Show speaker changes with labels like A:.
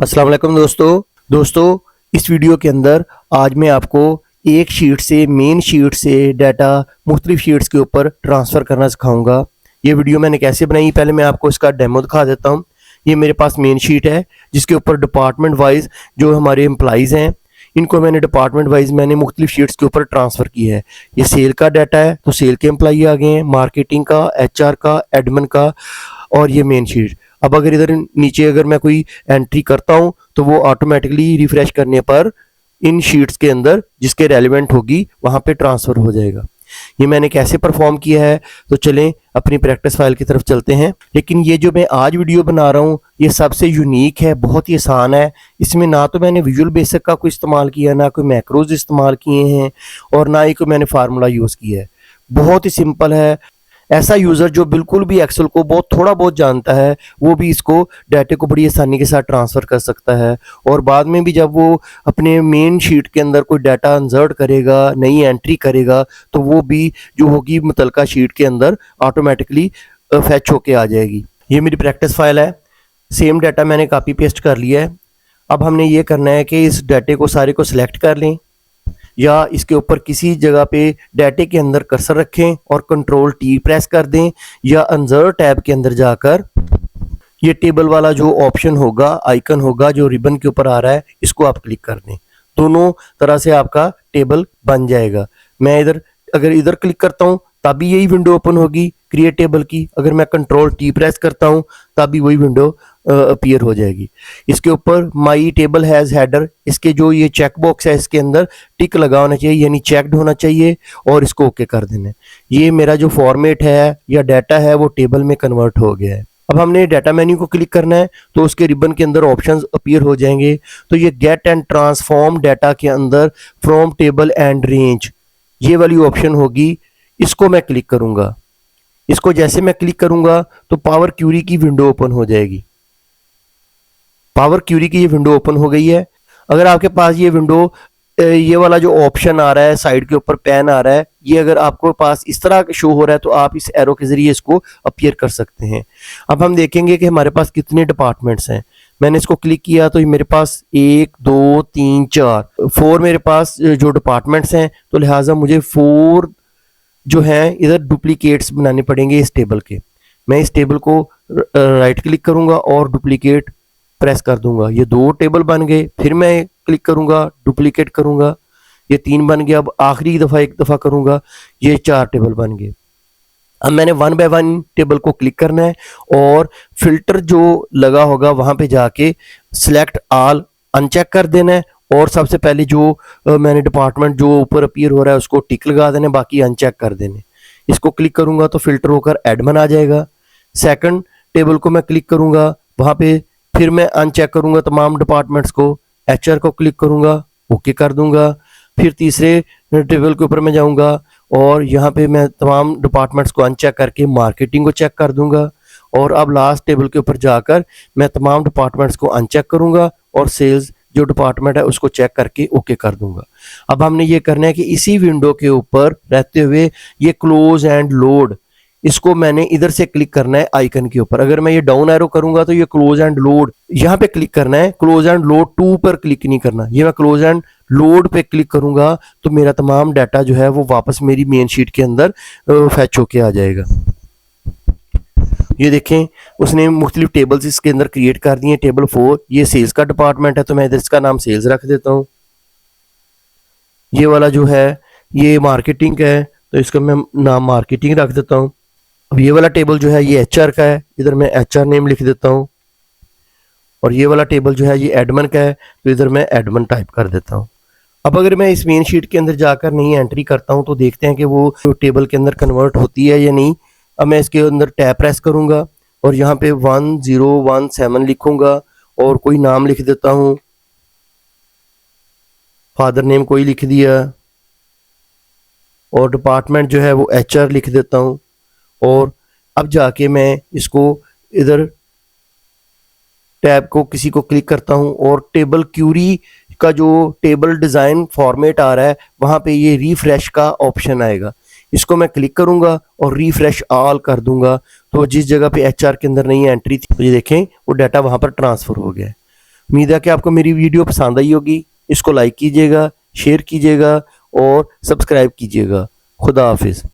A: अस्सलाम वालेकुम दोस्तों इस वीडियो के अंदर आज मैं आपको एक शीट से मेन शीट से डाटा मुख्तलिफ शीट्स के ऊपर ट्रांसफ़र करना सिखाऊंगा। ये वीडियो मैंने कैसे बनाई, पहले मैं आपको इसका डेमो दिखा देता हूँ। ये मेरे पास मेन शीट है जिसके ऊपर डिपार्टमेंट वाइज जो हमारे एम्प्लॉइज़ हैं इनको मैंने डिपार्टमेंट वाइज मुख्तलिफ शीट्स के ऊपर ट्रांसफ़र किया है। ये सेल का डाटा है तो सेल के एम्प्लॉई आ गए हैं, मार्केटिंग का, HR का, एडमिन का, और ये मेन शीट। अब अगर इधर नीचे अगर मैं कोई एंट्री करता हूं तो वो ऑटोमेटिकली रिफ्रेश करने पर इन शीट्स के अंदर जिसके रेलिवेंट होगी वहां पे ट्रांसफ़र हो जाएगा। ये मैंने कैसे परफॉर्म किया है तो चलें अपनी प्रैक्टिस फाइल की तरफ चलते हैं। लेकिन ये जो मैं आज वीडियो बना रहा हूँ ये सबसे यूनिक है, बहुत ही आसान है। इसमें ना तो मैंने विजुअल बेसिक का कोई इस्तेमाल किया, ना कोई मैक्रोज इस्तेमाल किए हैं, और ना ही कोई मैंने फार्मूला यूज़ किया है। बहुत ही सिंपल है। ऐसा यूज़र जो बिल्कुल भी एक्सेल को थोड़ा बहुत जानता है वो भी इसको डाटे को बड़ी आसानी के साथ ट्रांसफ़र कर सकता है, और बाद में भी जब वो अपने मेन शीट के अंदर कोई डाटा इंसर्ट करेगा, नई एंट्री करेगा, तो वो भी जो होगी मुतलका शीट के अंदर ऑटोमेटिकली फैच होके आ जाएगी। ये मेरी प्रैक्टिस फाइल है, सेम डाटा मैंने कॉपी पेस्ट कर लिया है। अब हमने ये करना है कि इस डाटे को सारे को सिलेक्ट कर लें या इसके ऊपर किसी जगह पे डाटे के अंदर कर्सर रखें और कंट्रोल T प्रेस कर दें, या इंसर्ट टैब के अंदर जाकर ये टेबल वाला जो ऑप्शन होगा, आइकन होगा जो रिबन के ऊपर आ रहा है, इसको आप क्लिक कर दें। दोनों तरह से आपका टेबल बन जाएगा। मैं अगर इधर क्लिक करता हूँ तभी यही विंडो ओपन होगी क्रिएट टेबल की। अगर मैं कंट्रोल T प्रेस करता हूँ तभी वही विंडो अपीयर हो जाएगी। इसके ऊपर माई टेबल हैज़ हेडर, इसके जो ये चेक बॉक्स है इसके अंदर टिक लगा होना चाहिए, यानी चेक्ड होना चाहिए, और इसको ओके कर देना। ये मेरा जो फॉर्मेट है या डाटा है वो टेबल में कन्वर्ट हो गया है। अब हमने डाटा मेन्यू को क्लिक करना है तो उसके रिबन के अंदर ऑप्शंस अपीयर हो जाएंगे। तो ये गेट एंड ट्रांसफॉर्म डाटा के अंदर फ्रॉम टेबल एंड रेंज ये वाली ऑप्शन होगी, इसको मैं क्लिक करूंगा। इसको जैसे मैं क्लिक करूंगा तो पावर क्यूरी की विंडो ओपन हो जाएगी। पावर क्यूरी की ये विंडो ओपन हो गई है। अगर आपके पास ये विंडो ये वाला जो ऑप्शन आ रहा है साइड के ऊपर पेन आ रहा है, ये अगर आपको पास इस तरह शो हो रहा है तो आप इस एरो के जरिए इसको अपीयर कर सकते हैं। अब हम देखेंगे कि हमारे पास कितने डिपार्टमेंट्स हैं। मैंने इसको क्लिक किया तो मेरे पास 1 2 3 4 मेरे पास जो डिपार्टमेंट्स हैं, तो लिहाजा मुझे 4 जो हैं इधर डुप्लीकेट्स बनाने पड़ेंगे इस टेबल के। मैं इस टेबल को राइट क्लिक करूंगा और डुप्लीकेट प्रेस कर दूंगा। ये 2 टेबल बन गए। फिर मैं क्लिक करूंगा, डुप्लीकेट करूंगा, ये 3 बन गया। अब आखिरी दफ़ा एक दफ़ा करूंगा, ये 4 टेबल बन गए। अब मैंने 1 बाय 1 टेबल को क्लिक करना है और फिल्टर जो लगा होगा वहां पे जाके सिलेक्ट ऑल अनचेक कर देना है, और सबसे पहले जो मैंने डिपार्टमेंट जो ऊपर अपीयर हो रहा है उसको टिक लगा देना, बाकी अनचेक कर देने। इसको क्लिक करूंगा तो फिल्टर होकर एडमिन आ जाएगा। सेकंड टेबल को मैं क्लिक करूंगा, वहां पे फिर मैं अनचेक करूंगा तमाम डिपार्टमेंट्स को। HR को क्लिक करूंगा, ओके कर दूंगा। फिर तीसरे टेबल के ऊपर मैं जाऊंगा और यहाँ पे मैं तमाम डिपार्टमेंट्स को अनचेक करके मार्केटिंग को चेक कर दूंगा। और अब लास्ट टेबल के ऊपर जाकर मैं तमाम डिपार्टमेंट्स को अनचेक करूंगा और सेल्स जो डिपार्टमेंट है उसको चेक करके ओके कर दूंगा। अब हमने ये करना है कि इसी विंडो के ऊपर रहते हुए ये क्लोज एंड लोड, इसको मैंने इधर से क्लिक करना है आइकन के ऊपर। अगर मैं ये डाउन एरो करूंगा तो ये क्लोज एंड लोड यहाँ पे क्लिक करना है, क्लोज एंड लोड 2 पर क्लिक नहीं करना। ये मैं क्लोज एंड लोड पे क्लिक करूंगा तो मेरा तमाम डाटा जो है वो वापस मेरी मेन शीट के अंदर फैच होके आ जाएगा। ये देखें उसने मुख्तलिफ टेबल्स इसके अंदर क्रिएट कर दिए। टेबल 4 ये सेल्स का डिपार्टमेंट है तो मैं इधर इसका नाम सेल्स रख देता हूँ। ये वाला जो है ये मार्केटिंग का है तो इसका मैं नाम मार्केटिंग रख देता हूँ। अब ये वाला टेबल जो है ये HR का है, इधर मैं HR नेम लिख देता हूँ। और ये वाला टेबल जो है ये एडमिन का है तो इधर मैं एडमिन टाइप कर देता हूँ। अब अगर मैं इस मेन शीट के अंदर जाकर नई एंट्री करता हूँ तो देखते हैं कि वो टेबल के अंदर कन्वर्ट होती है या नहीं। अब मैं इसके अंदर टैब प्रेस करूंगा और यहाँ पे 1017 लिखूंगा और कोई नाम लिख देता हूँ, फादर नेम कोई लिख दिया, और डिपार्टमेंट जो है वो HR लिख देता हूँ। और अब जाके मैं इसको इधर टैब को किसी को क्लिक करता हूँ और टेबल क्यूरी का जो टेबल डिज़ाइन फॉर्मेट आ रहा है वहाँ पे ये रिफ्रेश का ऑप्शन आएगा। इसको मैं क्लिक करूंगा और रिफ्रेश ऑल कर दूंगा तो जिस जगह पे HR के अंदर नई एंट्री थी तो ये देखें वो डाटा वहाँ पर ट्रांसफ़र हो गया है। उम्मीद है कि आपको मेरी वीडियो पसंद आई होगी। इसको लाइक कीजिएगा, शेयर कीजिएगा और सब्सक्राइब कीजिएगा। खुदा हाफिज़।